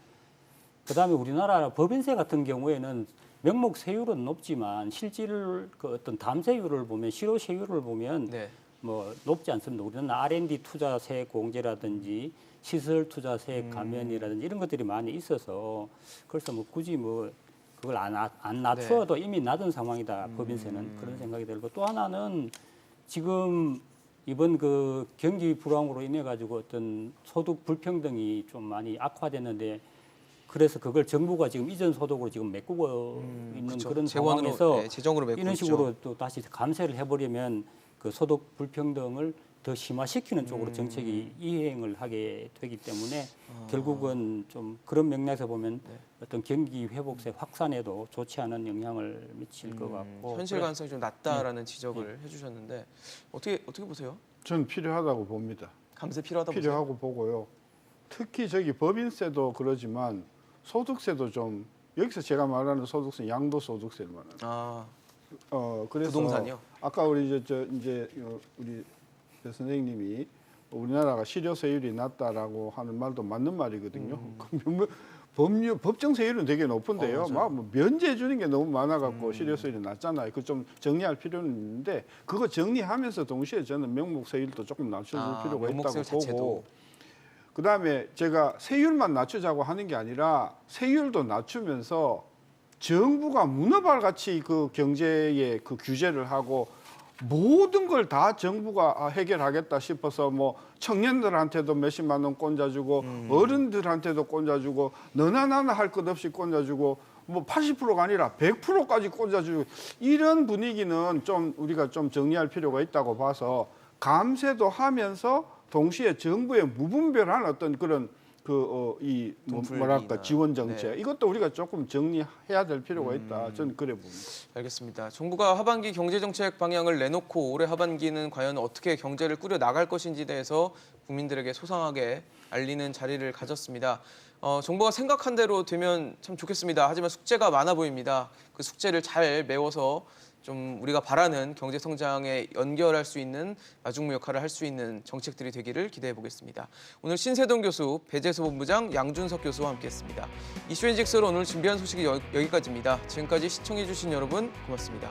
그다음에 우리나라 법인세 같은 경우에는 명목 세율은 높지만 실질 그 어떤 담세율을 보면 실효세율을 보면 네. 뭐 높지 않습니다. 우리는 R&D 투자세 공제라든지 시설 투자세 감면이라든지 이런 것들이 많이 있어서 그래서 뭐 굳이 뭐 그걸 안 낮춰도 이미 낮은 상황이다. 법인세는 그런 생각이 들고, 또 하나는 지금 이번 그 경기 불황으로 인해 가지고 어떤 소득 불평등이 좀 많이 악화됐는데, 그래서 그걸 정부가 지금 이전 소득으로 지금 메꾸고 있는 그렇죠. 그런 재원으로, 상황에서 네, 재정으로 메꾸고 이런 있죠. 식으로 또 다시 감세를 해버리면 그 소득 불평등을 더 심화시키는 쪽으로 정책이 이행을 하게 되기 때문에 결국은 좀 그런 맥락에서 보면 어떤 경기 회복세 확산에도 좋지 않은 영향을 미칠 것 같고, 현실 가능성이 좀 낮다라는 지적을 해주셨는데 어떻게 보세요? 저는 필요하다고 봅니다. 감세 필요하다고 보세요? 필요하고 보고요. 특히 저기 법인세도 그러지만 소득세도 좀, 여기서 제가 말하는 소득세 양도소득세를 말하는. 아, 그래서 부동산이요? 아까 우리 우리 선생님이 우리나라가 실효세율이 낮다라고 하는 말도 맞는 말이거든요. 법정세율은 되게 높은데요. 맞아요. 뭐 면제해 주는 게 너무 많아갖고 실효세율이 낮잖아요. 그 좀 정리할 필요는 있는데, 그거 정리하면서 동시에 저는 명목세율도 조금 낮춰줄 필요가 있다고 명목세율 자체도. 보고, 그다음에 제가 세율만 낮추자고 하는 게 아니라 세율도 낮추면서 정부가 문어발 같이 그 경제에 그 규제를 하고 모든 걸 다 정부가 해결하겠다 싶어서 뭐 청년들한테도 몇십만 원 꼰자주고 어른들한테도 꼰자주고 너나 나나 할 것 없이 꼰자주고 뭐 80%가 아니라 100%까지 꼰자주고 이런 분위기는 좀 우리가 좀 정리할 필요가 있다고 봐서 감세도 하면서 동시에 정부의 무분별한 어떤 그런 뭐랄까 지원 정책 네. 이것도 우리가 조금 정리해야 될 필요가 있다. 저는 그래 봅니다. 알겠습니다. 정부가 하반기 경제정책 방향을 내놓고 올해 하반기는 과연 어떻게 경제를 꾸려 나갈 것인지에 대해서 국민들에게 소상하게 알리는 자리를 가졌습니다. 정부가 생각한 대로 되면 참 좋겠습니다. 하지만 숙제가 많아 보입니다. 그 숙제를 잘 메워서 좀 우리가 바라는 경제 성장에 연결할 수 있는 마중무 역할을 할 수 있는 정책들이 되기를 기대해 보겠습니다. 오늘 신세동 교수, 배재수 본부장, 양준석 교수와 함께했습니다. 이슈앤직스로 오늘 준비한 소식이 여기까지입니다. 지금까지 시청해 주신 여러분 고맙습니다.